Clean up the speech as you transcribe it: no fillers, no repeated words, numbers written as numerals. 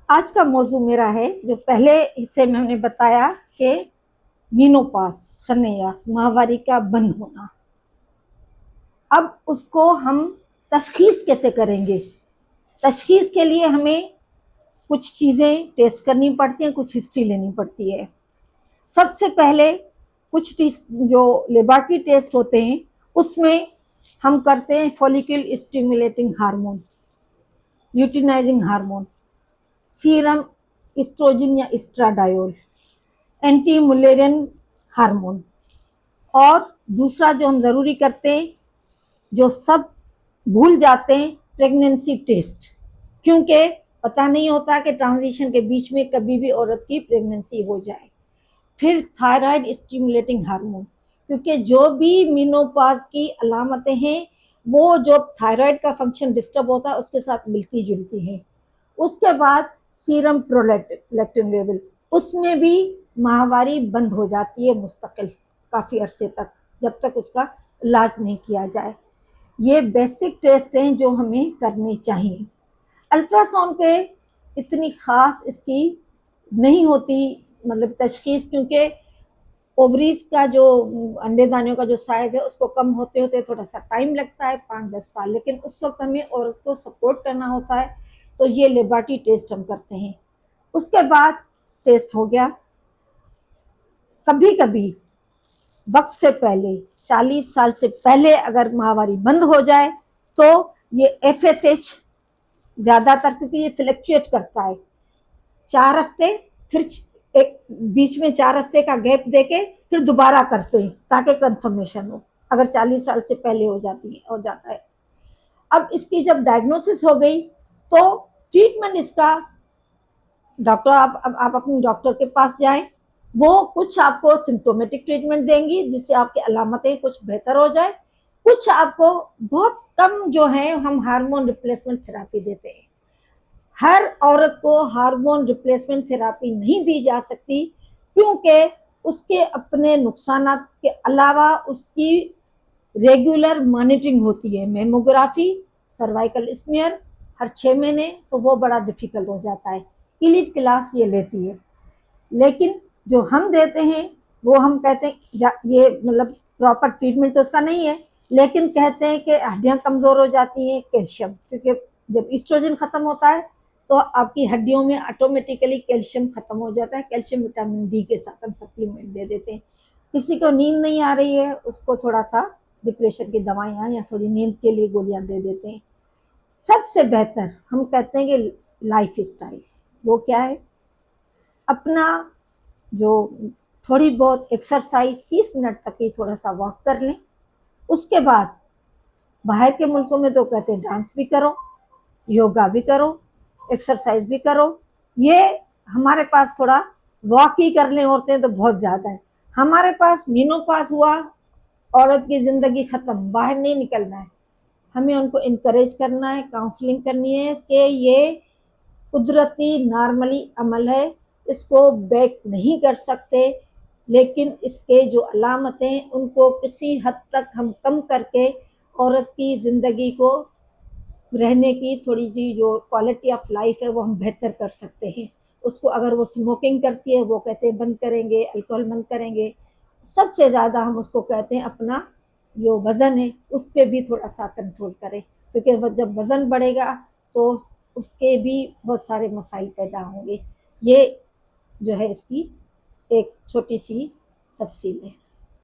آج کا موضوع میرا ہے جو پہلے حصے میں ہم نے بتایا کہ مینوپاز سنیاس ماہواری کا بند ہونا. اب اس کو ہم تشخیص کیسے کریں گے؟ تشخیص کے لیے ہمیں کچھ چیزیں ٹیسٹ کرنی پڑتی ہیں، کچھ ہسٹری لینی پڑتی ہے. سب سے پہلے کچھ جو لیبارٹری ٹیسٹ ہوتے ہیں اس میں ہم کرتے ہیں follicle stimulating hormone, luteinising hormone, serum oestrogen یا اسٹراڈایول، اینٹی ملیرین ہارمون، اور دوسرا جو ہم ضروری کرتے ہیں جو سب بھول جاتے ہیں پریگننسی ٹیسٹ، کیونکہ پتہ نہیں ہوتا کہ ٹرانزیشن کے بیچ میں کبھی بھی عورت کی پریگننسی ہو جائے. پھر تھائرائڈ اسٹیمولیٹنگ ہارمون، کیونکہ جو بھی مینوپاز کی علامتیں ہیں وہ جو تھائرائڈ کا فنکشن ڈسٹرب ہوتا ہے اس کے ساتھ ملتی جلتی ہیں. اس کے بعد سیرم پرولیکٹن لیول، اس میں بھی ماہواری بند ہو جاتی ہے مستقل کافی عرصے تک جب تک اس کا علاج نہیں کیا جائے. یہ بیسک ٹیسٹ ہیں جو ہمیں کرنے چاہیے. الٹرا ساؤنڈ پہ اتنی خاص اس کی نہیں ہوتی مطلب تشخیص، کیونکہ اووریز کا جو انڈے دانیوں کا جو سائز ہے اس کو کم ہوتے ہوتے تھوڑا سا ٹائم لگتا ہے 5-10 سال، لیکن اس وقت ہمیں عورت کو سپورٹ کرنا ہوتا ہے تو یہ لیبارٹری ٹیسٹ ہم کرتے ہیں. اس کے بعد ٹیسٹ ہو گیا. کبھی کبھی وقت سے پہلے 40 سال سے پہلے اگر ماہواری بند ہو جائے تو یہ ایف ایس ایچ زیادہ تر، کیونکہ یہ فلیکچویٹ کرتا ہے 4 ہفتے، پھر ایک بیچ میں 4 ہفتے کا گیپ دے کے پھر دوبارہ کرتے ہیں تاکہ کنفرمیشن ہو اگر 40 سال سے پہلے ہو جاتا ہے. اب اس کی جب ڈائگنوسس ہو گئی تو ٹریٹمنٹ اس کا ڈاکٹر آپ اپنے ڈاکٹر کے پاس جائیں، وہ کچھ آپ کو سمپٹومیٹک ٹریٹمنٹ دیں گی جس سے آپ کی علامتیں کچھ بہتر ہو جائے، کچھ آپ کو بہت کم جو ہیں ہم ہارمون ریپلیسمنٹ تھراپی دیتے ہیں. ہر عورت کو ہارمون ریپلیسمنٹ تھراپی نہیں دی جا سکتی کیونکہ اس کے اپنے نقصانات کے علاوہ اس کی ریگولر مانیٹرنگ ہوتی ہے، میموگرافی، سروائیکل اسمیئر ہر 6 مہینے، تو وہ بڑا ڈیفیکلٹ ہو جاتا ہے. ایلیٹ کلاس یہ لیتی ہے، لیکن جو ہم دیتے ہیں وہ ہم کہتے ہیں یہ مطلب پراپر ٹریٹمنٹ تو اس کا نہیں ہے، لیکن کہتے ہیں کہ ہڈیاں کمزور ہو جاتی ہیں، کیلشیم، کیونکہ جب ایسٹروجن ختم ہوتا ہے تو آپ کی ہڈیوں میں آٹومیٹیکلی کیلشیم ختم ہو جاتا ہے. کیلشیم وٹامن ڈی کے ساتھ ہم سپلیمنٹ دے دیتے ہیں. کسی کو نیند نہیں آ رہی ہے اس کو تھوڑا سا ڈپریشن کی دوائیاں یا تھوڑی نیند کے لیے گولیاں دے دیتے ہیں. سب سے بہتر ہم کہتے ہیں کہ لائف اسٹائل، وہ کیا ہے؟ اپنا جو تھوڑی بہت ایکسرسائز 30 منٹ تک ہی تھوڑا سا واک کر لیں. اس کے بعد باہر کے ملکوں میں تو کہتے ہیں ڈانس بھی کرو، یوگا بھی کرو، ایکسرسائز بھی کرو. یہ ہمارے پاس تھوڑا واک ہی کر لیں عورتیں تو بہت زیادہ ہے. ہمارے پاس مینوپاز ہوا، عورت کی زندگی ختم، باہر نہیں نکلنا ہے. ہمیں ان کو انکریج کرنا ہے، کاؤنسلنگ کرنی ہے کہ یہ قدرتی نارملی عمل ہے، اس کو بیک نہیں کر سکتے، لیکن اس کے جو علامتیں ان کو کسی حد تک ہم کم کر کے عورت کی زندگی کو رہنے کی تھوڑی سی جو کوالٹی آف لائف ہے وہ ہم بہتر کر سکتے ہیں. اس کو اگر وہ اسموکنگ کرتی ہے وہ کہتے ہیں بند کریں گے، الکوہل بند کریں گے. سب سے زیادہ ہم اس کو کہتے ہیں اپنا جو وزن ہے اس پہ بھی تھوڑا سا کنٹرول کریں، کیونکہ جب وزن بڑھے گا تو اس کے بھی بہت سارے مسائل پیدا ہوں گے. یہ جو ہے اس کی ایک چھوٹی سی تفصیل ہے.